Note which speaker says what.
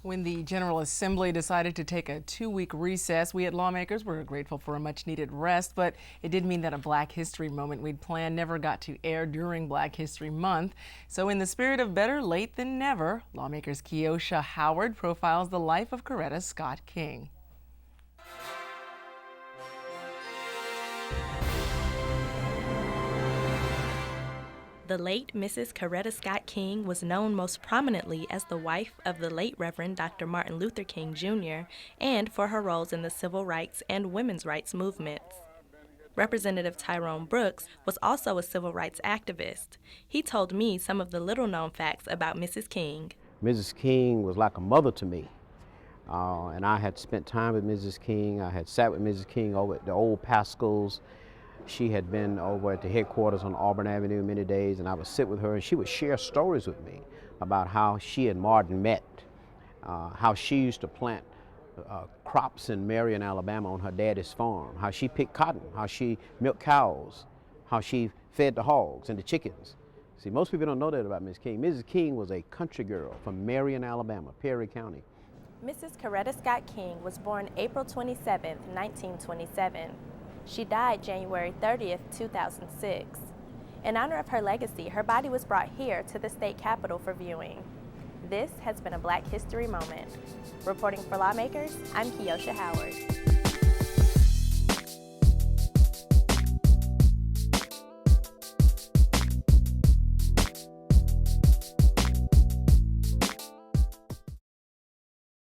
Speaker 1: When the General Assembly decided to take a 2-week recess, we at Lawmakers were grateful for a much-needed rest, but it did mean that a Black History moment we'd planned never got to air during Black History Month. So in the spirit of better late than never, Lawmakers Keocia Howard profiles the life of Coretta Scott King.
Speaker 2: The late Mrs. Coretta Scott King was known most prominently as the wife of the late Reverend Dr. Martin Luther King Jr. and for her roles in the civil rights and women's rights movements. Representative Tyrone Brooks was also a civil rights activist. He told me some of the little-known facts about Mrs. King.
Speaker 3: Mrs. King was like a mother to me, and I had spent time with Mrs. King. I had sat with Mrs. King over at the old Pascals. She had been over at the headquarters on Auburn Avenue many days, and I would sit with her and she would share stories with me about how she and Martin met, how she used to plant crops in Marion, Alabama on her daddy's farm, how she picked cotton, how she milked cows, how she fed the hogs and the chickens. See, most people don't know that about Mrs. King. Mrs. King was a country girl from Marion, Alabama, Perry County.
Speaker 2: Mrs. Coretta Scott King was born April 27, 1927. She died January 30th, 2006. In honor of her legacy, her body was brought here to the state capitol for viewing. This has been a Black History Moment. Reporting for Lawmakers, I'm Keocia Howard.